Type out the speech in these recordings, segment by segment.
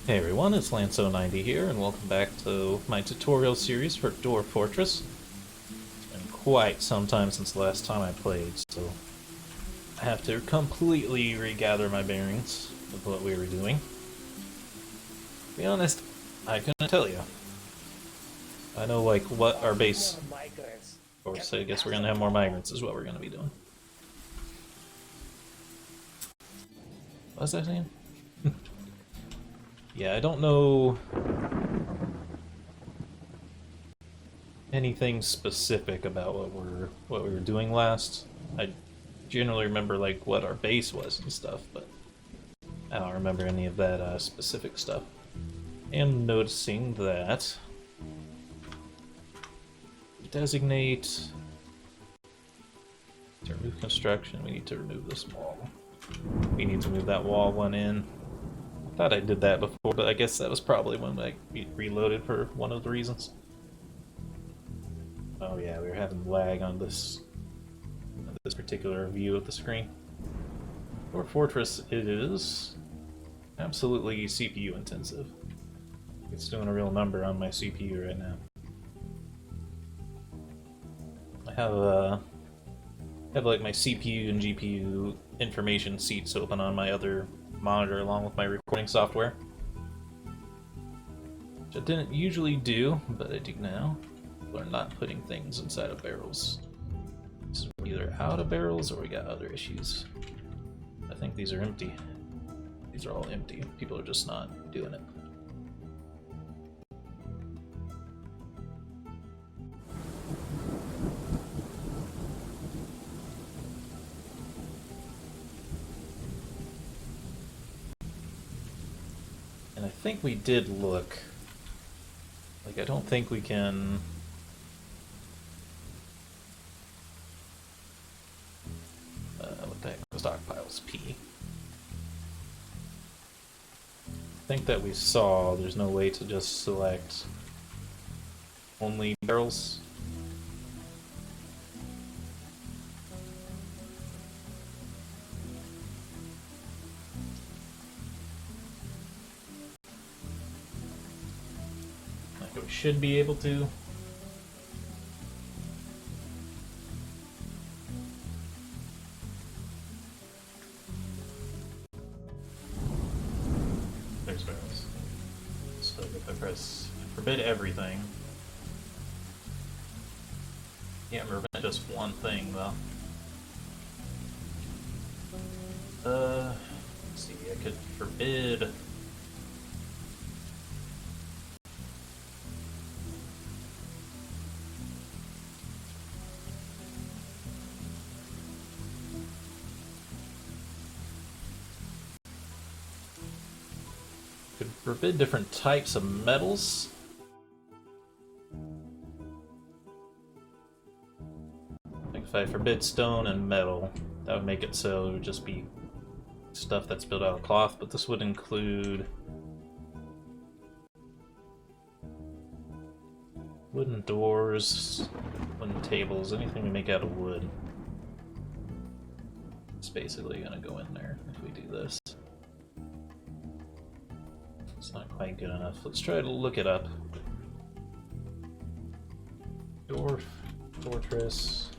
Hey everyone, it's Lanso90 here, and welcome back to my tutorial series for Dwarf Fortress. It's been quite some time since the last time I played, so I have to completely regather my bearings with what we were doing. To be honest, I couldn't tell you. I know, like, what our base... Of course, I guess we're gonna have more migrants is what we're gonna be doing. What was I saying? Yeah, I don't know anything specific about what we were doing last. I generally remember like what our base was and stuff, but I don't remember any of that specific stuff. I am noticing that designate to remove construction. We need to remove this wall. We need to move that wall one in. I thought I did that before, but I guess that was probably when I reloaded for one of the reasons. Oh yeah, we were having lag on this particular view of the screen. Dwarf Fortress, it is absolutely CPU intensive. It's doing a real number on my CPU right now. I have like my CPU and GPU information seats open on my other monitor along with my recording software, which I didn't usually do, but I do now. We're not putting things inside of barrels. So we're either out of barrels or we got other issues. I think these are empty. These are all empty. People are just not doing it. And I think we did look. Like, I don't think we can... what the heck? Stockpiles P. I think that we saw there's no way to just select only barrels. Like we should be able to. There's barrels. So if I press forbid everything, can't prevent just one thing though. Let's see, I could forbid. Could forbid different types of metals. Like if I forbid stone and metal, that would make it so it would just be stuff that's built out of cloth, but this would include wooden doors, wooden tables, anything we make out of wood. It's basically gonna go in there if we do this. It's not quite good enough. Let's try to look it up. Dwarf Fortress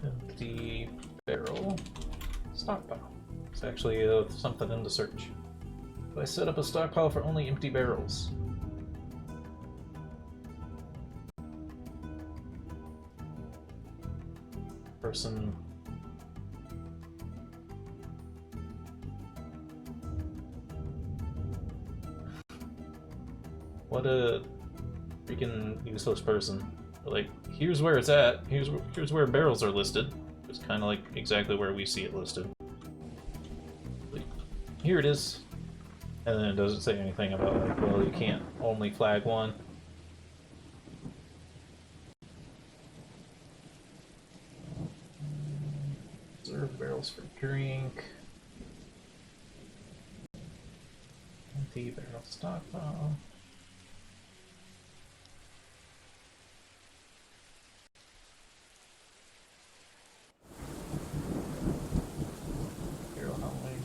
empty barrel stockpile. It's actually something in the search. So I set up a stockpile for only empty barrels. Person. What a freaking useless person. Like, here's where it's at. Here's where barrels are listed. It's kind of like exactly where we see it listed. Like, here it is. And then it doesn't say anything about, like, well, you can't only flag one. Reserve barrels for drink. Empty barrel stockpile. Barrel handling.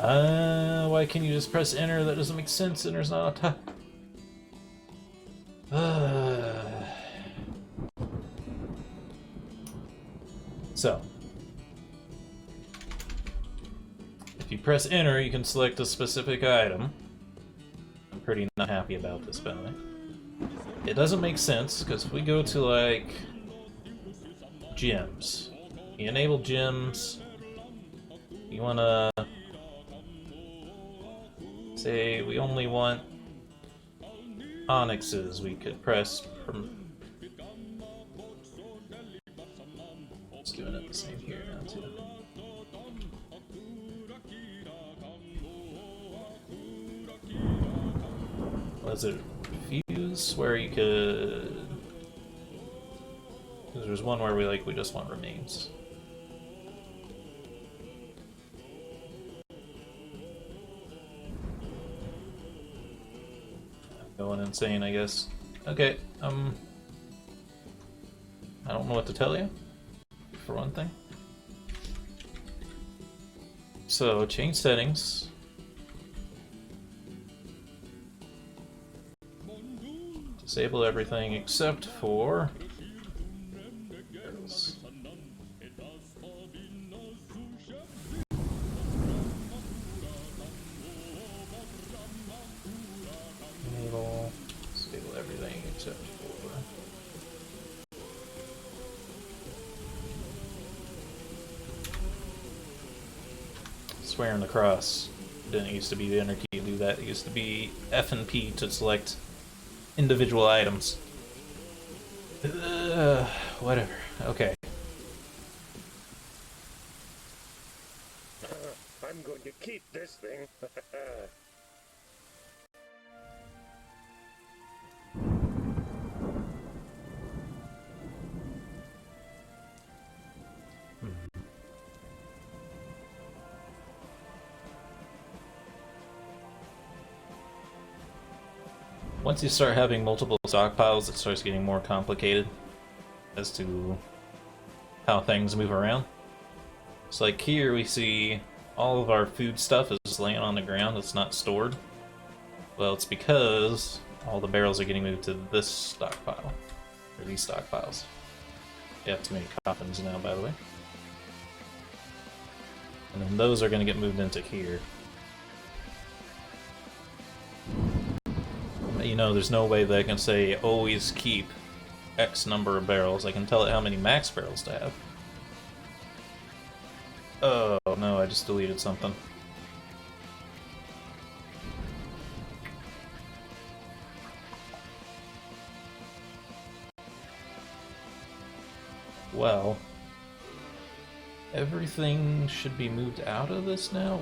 Why can't you just press enter? That doesn't make sense. Enter's not on top. So, if you press enter, you can select a specific item. I'm pretty not happy about this, by the way. It doesn't make sense, because if we go to, like, gems, you enable gems, you want to say we only want onyxes, we could press from... It's doing it the same here now, too. Was it fuse where you could... Because there's one where we just want remains. I'm going insane, I guess. Okay, I don't know what to tell you, for one thing. So, change settings. Disable everything except for barrels. Enable, disable everything except for swearing the cross. Didn't used to be the enter key to do that. It used to be F and P to select individual items. Whatever. Okay. I'm going to keep this thing. Once you start having multiple stockpiles, it starts getting more complicated as to how things move around. It's like here we see all of our food stuff is laying on the ground, it's not stored. Well, it's because all the barrels are getting moved to this stockpile, or these stockpiles. You have too many coffins now, by the way. And then those are going to get moved into here. You know, there's no way that I can say always keep X number of barrels. I can tell it how many max barrels to have. Oh no, I just deleted something. Well, everything should be moved out of this now?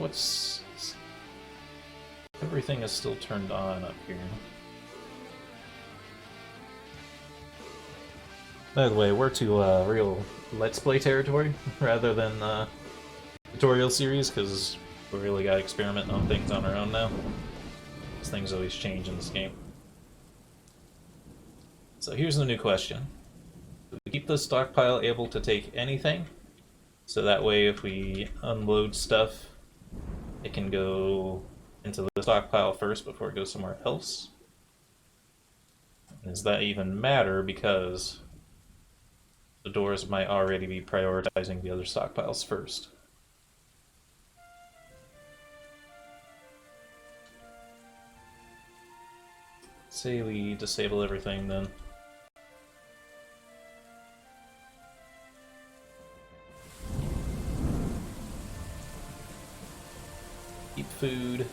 Everything is still turned on up here. By the way, we're to real Let's Play territory rather than tutorial series, because we really got experimenting on things on our own now. Because things always change in this game. So here's the new question. Do we keep the stockpile able to take anything? So that way if we unload stuff, it can go into the stockpile first before it goes somewhere else? Does that even matter, because the doors might already be prioritizing the other stockpiles first? Say we disable everything then. Keep food.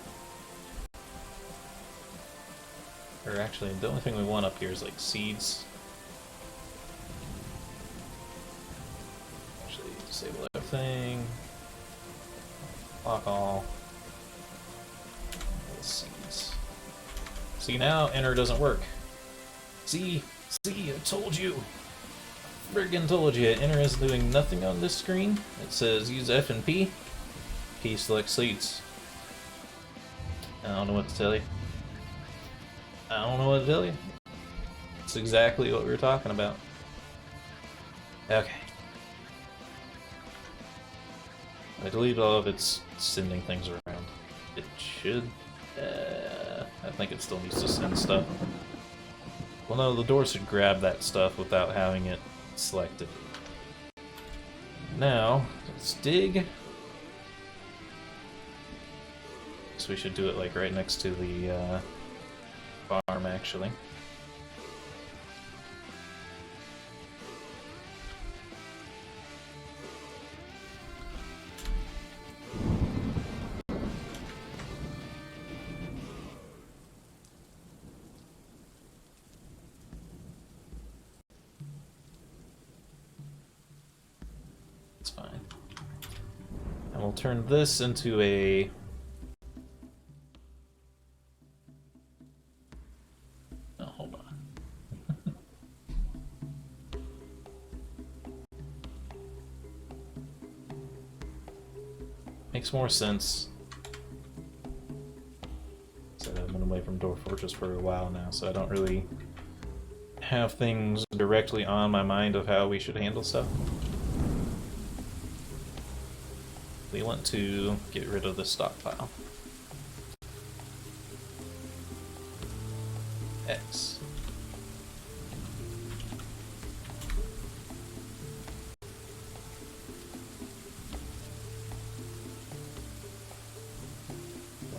Or actually, the only thing we want up here is like seeds. Actually, disable everything. Lock all. Seeds. See, now enter doesn't work. See, I told you. Friggin' told you. Enter is doing nothing on this screen. It says use F and P. P select seeds. I don't know what to tell you. I don't know what to tell you. It's exactly what we were talking about. Okay. I deleted all of its sending things around. should... I think it still needs to send stuff. Well, no, the door should grab that stuff without having it selected. Now, let's dig. So we should do it like right next to the farm, actually. It's fine. And we'll turn this into a... Oh, hold on. Makes more sense. So I've been away from Dwarf Fortress for a while now, so I don't really have things directly on my mind of how we should handle stuff. We want to get rid of the stockpile. X.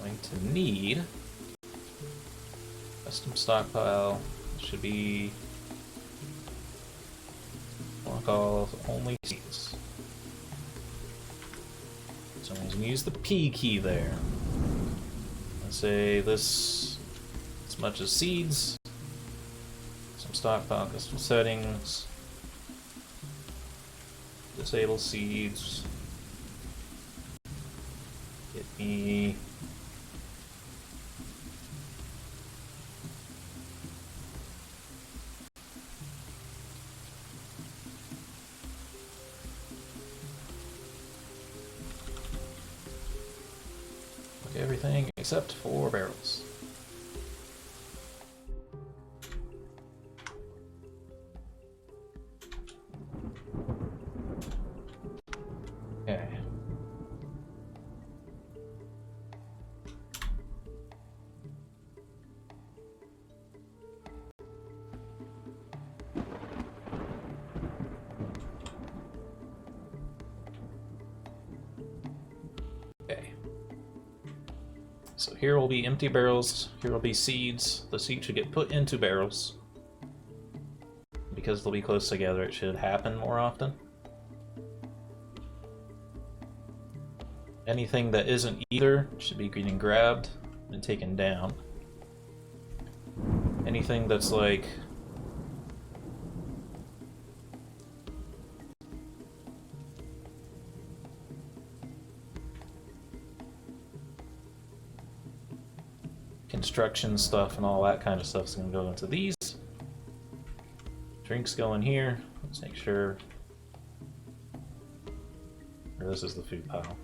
Going to need custom stockpile. Should be block all only seeds. So I'm going to use the P key there. Let's say this as much as seeds. Some stockpile custom settings. Disable seeds. Get me everything except for barrels. Okay. Okay. So here will be empty barrels, here will be seeds. The seeds should get put into barrels. Because they'll be close together, it should happen more often. Anything that isn't either should be getting grabbed and taken down. Anything that's like... construction stuff and all that kind of stuff is going to go into these. Drinks go in here. Let's make sure... Or this is the food pile.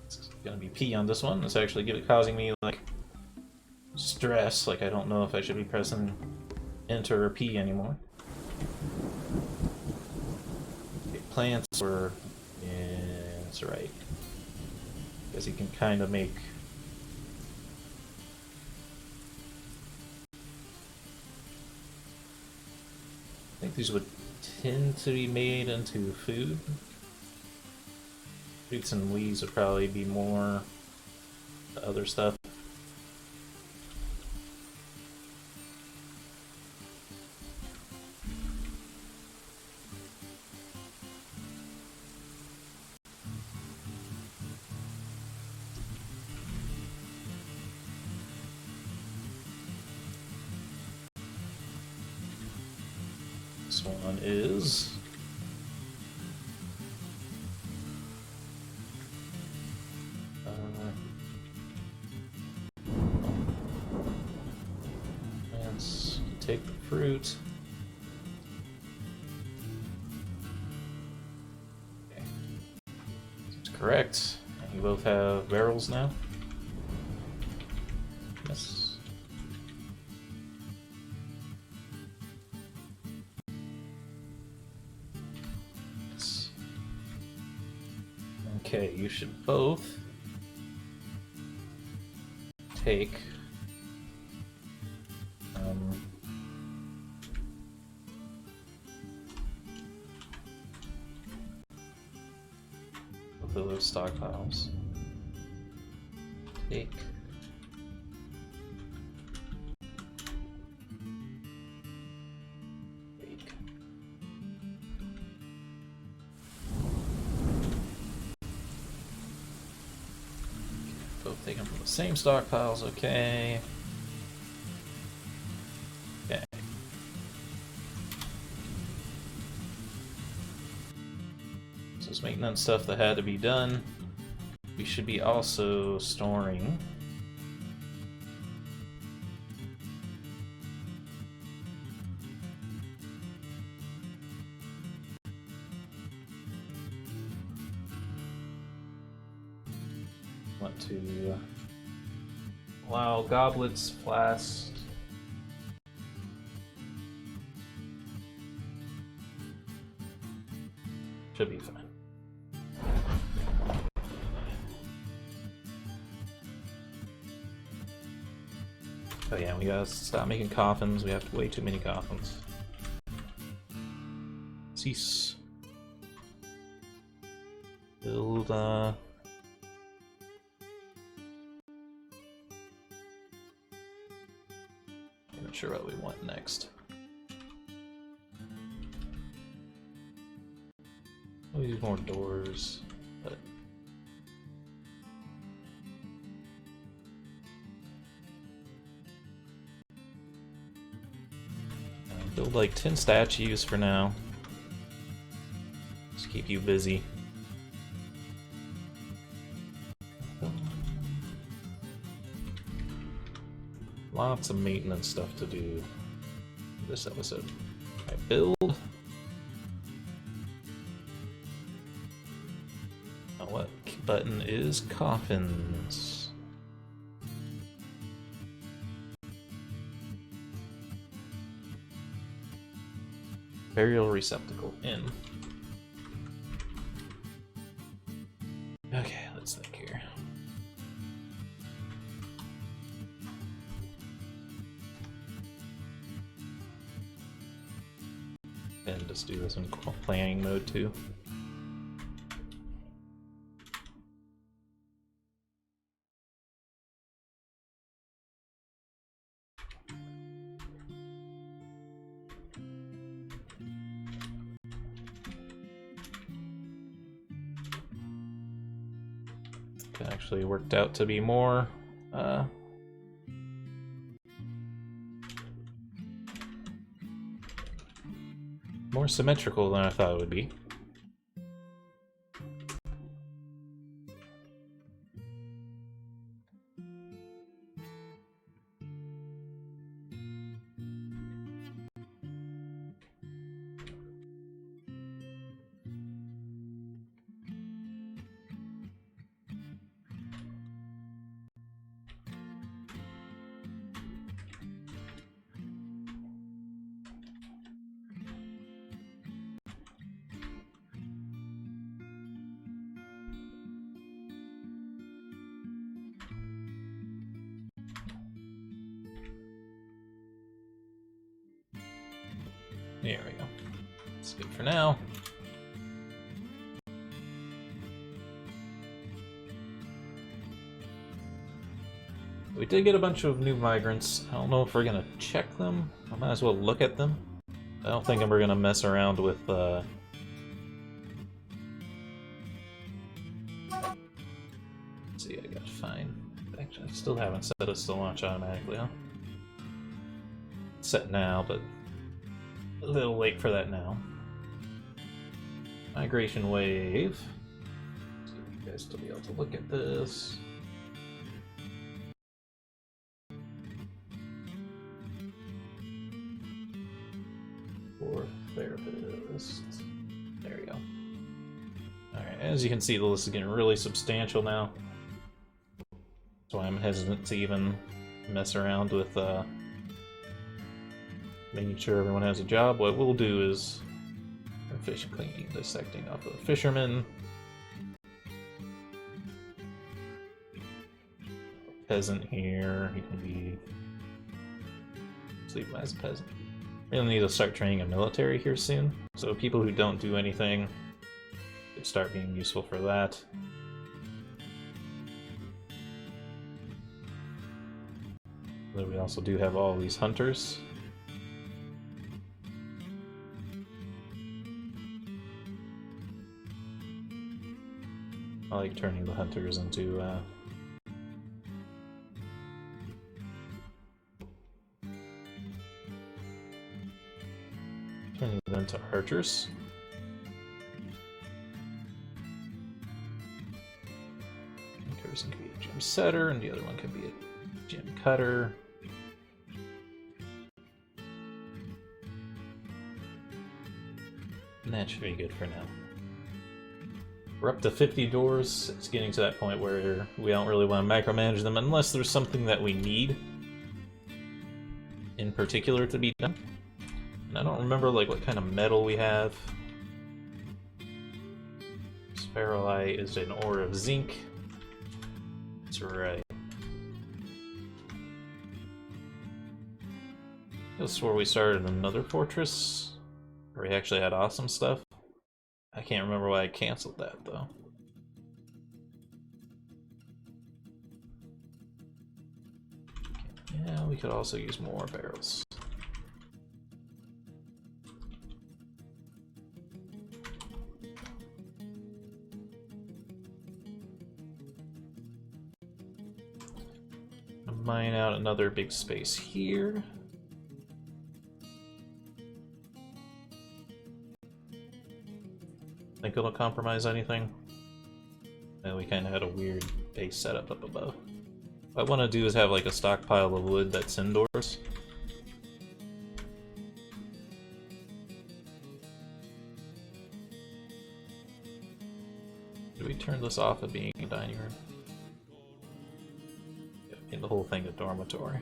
It's going to be P on this one. It's actually causing me like stress. Like I don't know if I should be pressing Enter or P anymore. Plants were... yeah, that's right. Because you can kind of make... I think these would tend to be made into food. Fruits and leaves would probably be more the other stuff. This one is let's take the fruit. Okay. That's correct. And you both have barrels now? Yes. Okay, you should both take both of those stockpiles. Take both taken from the same stockpiles, okay. Okay. So it's maintenance stuff that had to be done. We should be also storing want to allow goblets, flasks. Should be fine. Oh yeah, we gotta stop making coffins. We have way too many coffins. Cease. Build, not sure what we want next. We need more doors, but build like 10 statues for now. Just keep you busy. Lots of maintenance stuff to do this episode. I build. Now what button is coffins? Burial receptacle in. Okay, let's think here. And just do this in planning mode too. It actually worked out to be more more symmetrical than I thought it would be. There we go. That's good for now. We did get a bunch of new migrants. I don't know if we're gonna check them. I might as well look at them. I don't think we're gonna mess around with Let's see, I gotta find. Actually, I still haven't set us to launch automatically, huh? It's set now, but a little late for that now. Migration wave. Let's get you guys to be able to look at this. For therapist. There we go. Alright, as you can see, the list is getting really substantial now. That's why I'm hesitant to even mess around with making sure everyone has a job. What we'll do is fish cleaning, dissecting off the fishermen. peasant here. He can be sleep as a peasant. We're gonna need to start training a military here soon. So people who don't do anything could start being useful for that. Then we also do have all these hunters. I like turning the hunters into turning them into archers. One person could be a gem setter, and the other one could be a gem cutter. And that should be good for now. We're up to 50 doors. It's getting to that point where we don't really want to micromanage them unless there's something that we need in particular to be done. And I don't remember like what kind of metal we have. Spherolite is an ore of zinc. That's right. I swore we started another fortress where we actually had awesome stuff. I can't remember why I canceled that, though. Yeah, we could also use more barrels. Mine out another big space here. Think it'll compromise anything? And we kind of had a weird base setup up above. What I want to do is have like a stockpile of wood that's indoors. Did we turn this off of being a dining room? Yeah, made the whole thing a dormitory.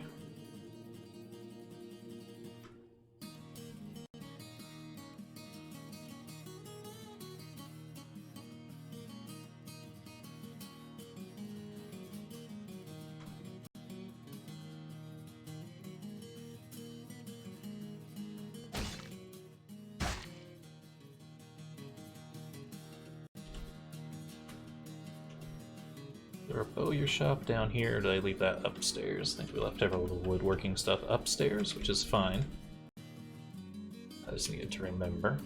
There a bowyer shop down here, or did I leave that upstairs? I think we left every little woodworking stuff upstairs, which is fine. I just needed to remember.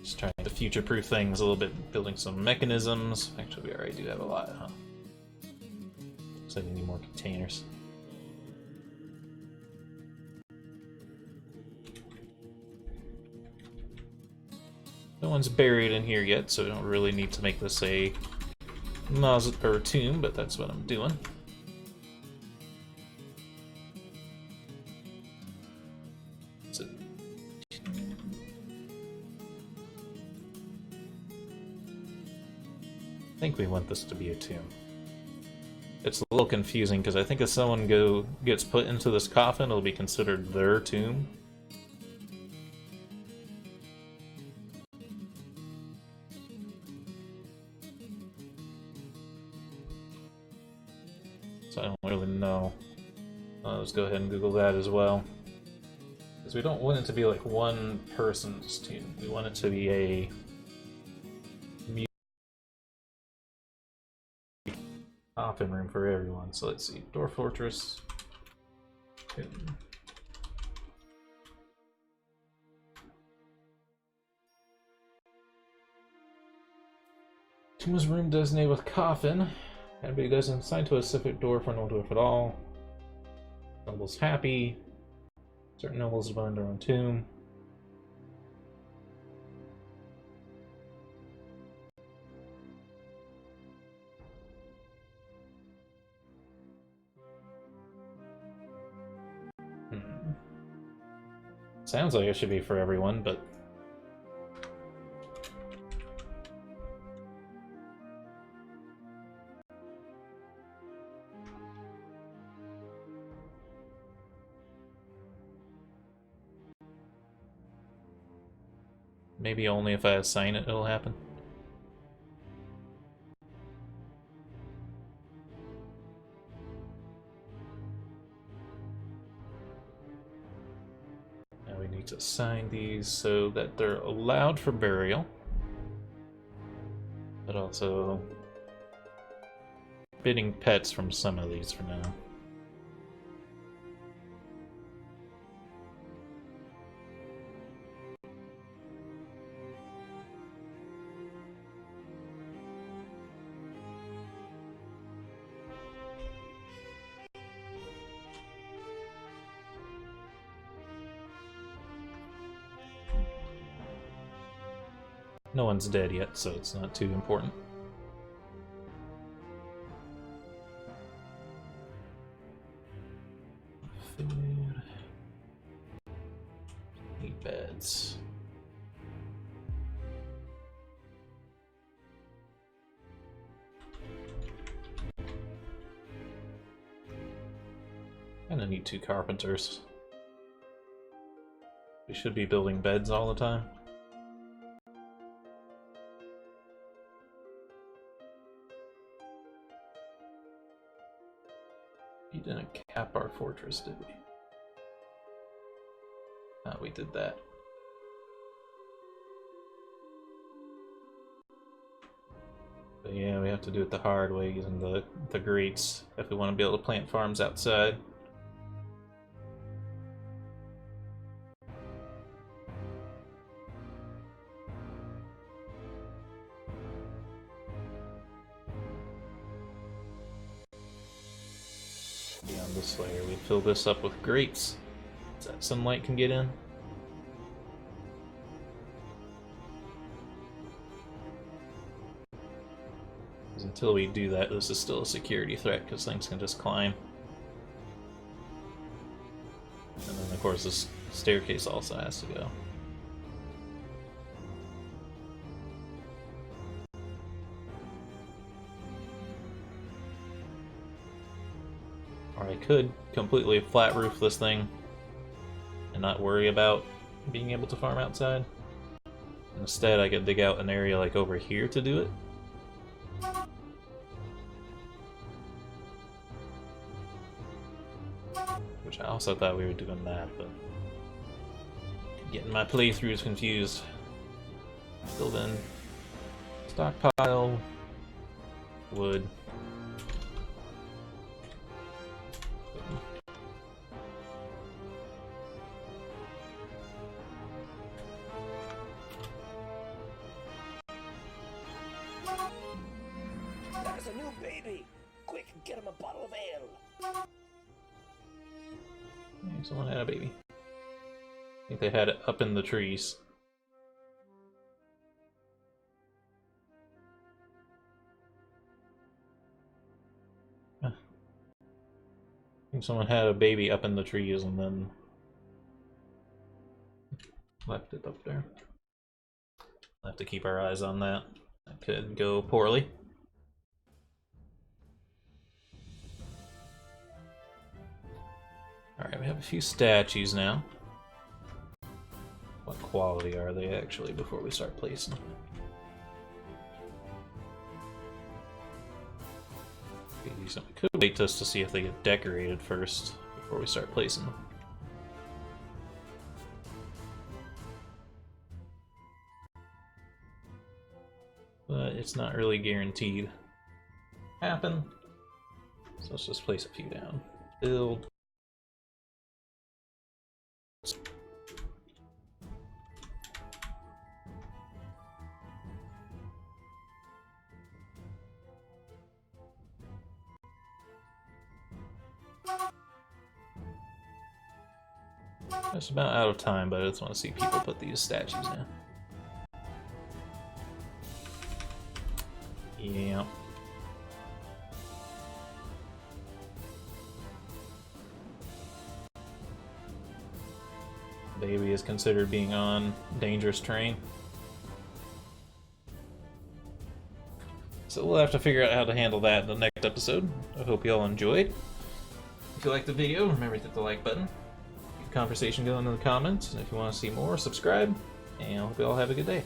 Just trying to future-proof things a little bit, building some mechanisms. Actually, we already do have a lot, huh? So I need more containers. No one's buried in here yet, so we don't really need to make this a mausoleum or tomb, but that's what I'm doing. Is it? I think we want this to be a tomb. It's a little confusing because I think if someone gets put into this coffin, it'll be considered their tomb. So I don't really know. Let's go ahead and Google that as well. Because we don't want it to be like one person's tomb. We want it to be a coffin room for everyone. So let's see. Dwarf Fortress. Tomb. Tomb's room designated with coffin. Anybody doesn't assign to a specific dwarf or no dwarf at all. Nobles happy. Certain nobles find their own tomb. Sounds like it should be for everyone, but Maybe only if I assign it, it'll happen. Now we need to assign these so that they're allowed for burial, but also bidding pets from some of these for now. No one's dead yet, so it's not too important. Food. Need beds. And I need 2 carpenters. We should be building beds all the time. We didn't cap our fortress, did we? No, we did that. But yeah, we have to do it the hard way using the grates if we want to be able to plant farms outside. On this layer, we fill this up with grates so that sunlight can get in. Because until we do that, this is still a security threat because things can just climb. And then, of course, this staircase also has to go. Or I could completely flat roof this thing and not worry about being able to farm outside. Instead, I could dig out an area like over here to do it. Which I also thought we were doing that, but getting my playthroughs confused. Build in stockpile, wood. There's a new baby! Quick, get him a bottle of ale! Hey, someone had a baby. I think they had it up in the trees. I think someone had a baby up in the trees and then left it up there. We'll have to keep our eyes on that. That could go poorly. Alright, we have a few statues now. What quality are they actually before we start placing them? We could wait just to see if they get decorated first before we start placing them. But it's not really guaranteed happen. So let's just place a few down. Build. Just about out of time, but I just want to see people put these statues in. Yeah. Baby is considered being on dangerous terrain. So we'll have to figure out how to handle that in the next episode. I hope you all enjoyed. If you liked the video, remember to hit the like button. Keep the conversation going in the comments, and if you want to see more, subscribe. and I hope you all have a good day.